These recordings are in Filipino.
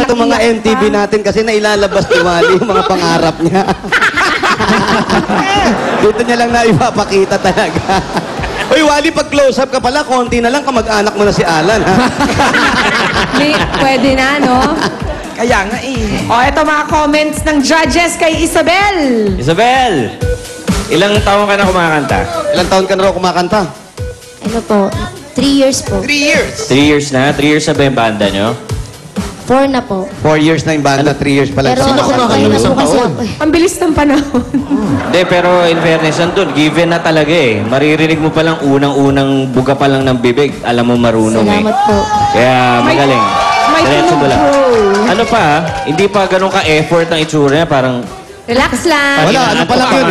itong mga MTV natin kasi nailalabas ni Wally yung mga pangarap niya. Dito niya lang na ipapakita talaga. Uy, Wally, pag close-up ka pala, konti na lang kamag-anak mo na si Alan, ha? Pwede na, no? Kaya nga eh. O, eto mga comments ng judges kay Isabel. Isabel, ilang taon ka na kumakanta? Ilang taon ka na raw kumakanta? Ano po? 3 years po. 3 years. 3 years na? 3 years na ba yung banda nyo? 4 na po. 4 years na yung banda, 3 years pala. Pero Sino okay na po kasi ako. Ang bilis ng panahon. Hindi, pero in fairness, andun, given na talaga eh. Maririnig mo palang unang-unang buga pa lang ng bibig. Alam mo marunong Salamat po. Kaya magaling. may Diretso mo lang. tunog. Ano pa, hindi pa ganun ka-effort ang itsura niya. Parang, Relax lang. Wala, ano pa lang yun?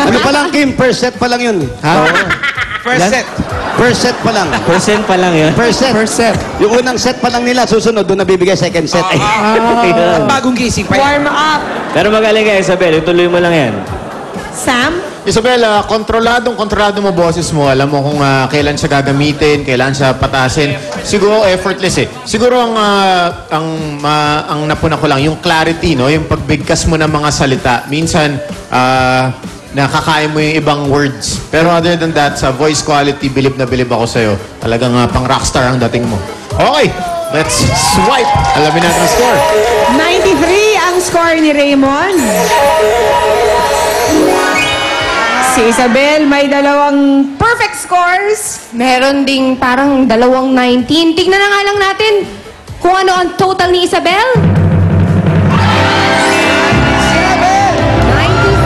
Ano pa lang, Kim? Per set pa lang yun. Ha? First set. Per set pa lang. percent pa lang yun. Per set. Per set. Yung unang set pa lang nila, susunod, doon nabibigay second set. Yun. Bagong gising pa yan. Warm up. Pero magaling ka, Isabel. Ituloy mo lang yan. Sam? Isabella, kontrolado mo boses mo. Alam mo kung kailan siya gagamitin, kailan siya patasin. Siguro effortless eh. Siguro ang napuna ko lang, yung clarity, no? Yung pagbigkas mo ng mga salita. Minsan, nakakain mo yung ibang words. Pero other than that, sa voice quality, bilib na bilib ako sa'yo. Talagang pang rockstar ang dating mo. Okay, let's swipe. Alamin natin ang score. 93 ang score ni Raymond. Si Isabel may dalawang perfect scores. Meron ding parang dalawang 19. Tignan na nga lang natin kung ano ang total ni Isabel. 97.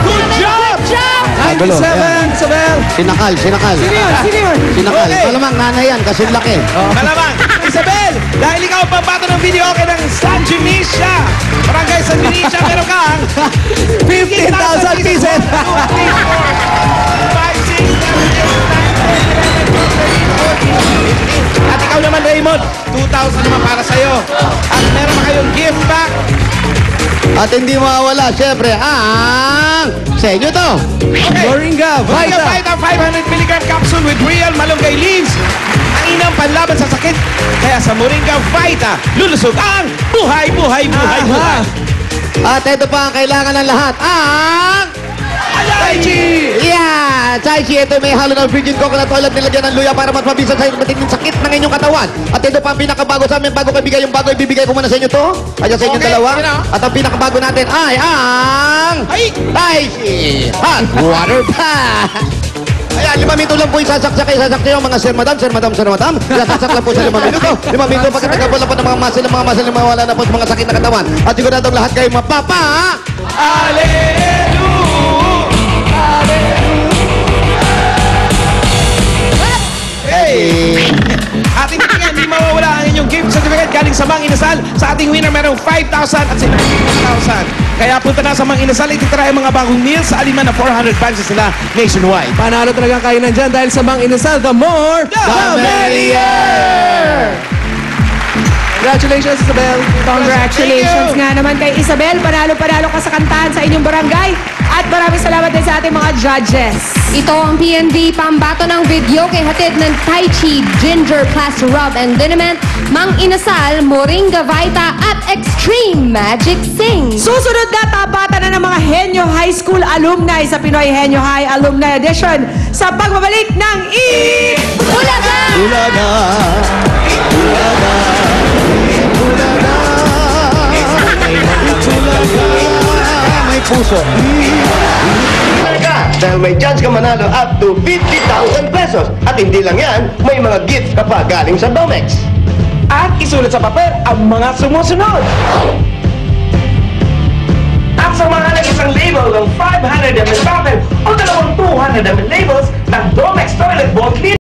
Good job! Good job! 97, Isabel. Sinakal. Sino yun? Sino yun? Sinakal. Okay. Malamang nanay yan, kasi laki. Malamang. Isabel, dahil ikaw ang pambato ng video okay ng San Junicia. Barangay San Junicia, meron kang 15,000 pieces. 5, 6, 7, 8, 9, 10, 11, 12, 13, 14, 15. At ikaw naman, Raymond, 2,000 naman para sa'yo. At meron pa kayong gift back. At hindi mawawala, syempre, ang sa inyo to. Okay. Moringa Moringa Vita. Vita 500 mg capsule with real malunggay leaves. Ang inang panlaban sa sakit. Kaya sa Moringa Vita, lulusog ang buhay. At ito pa ang kailangan ng lahat, ang... Tai Chi! Yeah! Tai Chi, ito may halo ng virgin coconut oil at nilagyan ng luya para mas mabisa sa matinding sakit ng inyong katawan. At ito pa ang pinakabago sa amin, bago ko ibigay yung bago, ibibigay ko muna sa inyo to. Ayan sa inyong Okay, dalawa. sige na. At ang pinakabago natin ay ang... Ay! Tai Chi! Hot water pack! Ayan, 5 minuto lang po isasaksak kayo. Sasaksak yung mga sir, madam. Sasaksak lang po sa 5 minuto. 5 minuto pagkatagapon po ng mga muscle na mawala na po sa mga sakit na katawan. At siguradong lahat kayo mapapa... Hey! Ating bigyan, hindi mawawala ang inyong gift certificate galing sa Mang Inasal. Sa ating winner, merong 5,000 at sa 9,000. Kaya punta na sa Mang Inasal, ititry ang mga bagong meals sa aliman na 400 branches sila nationwide. Panalo talagang kainan dyan dahil sa Mang Inasal, the more, The merrier! Congratulations, Isabel. Congratulations nga naman kay Isabel. Panalo-panalo ka sa kantahan sa inyong barangay. At maraming salamat din sa ating mga judges. Ito ang PND pambato ng video kay hatid ng Tai Chi, Ginger Plus Rub and Liniment, Mang Inasal, Moringa Vita at Extreme Magic Sing. Susunod na tapatan na ng mga Henyo High School alumni sa Pinoy Henyo High Alumni Edition sa pagbabalik ng Bulaga! Bulaga! Bulaga! May puso. Dahil may chance ka manalo up to 50,000 pesos. At hindi lang yan, may mga gift ka pa galing sa Domex. At isulat sa papel ang mga sumusunod. At sa mga nag-isang label ng 500 ml bottle o dalawang 200 ml labels ng Domex Toilet Bowl Cleaner.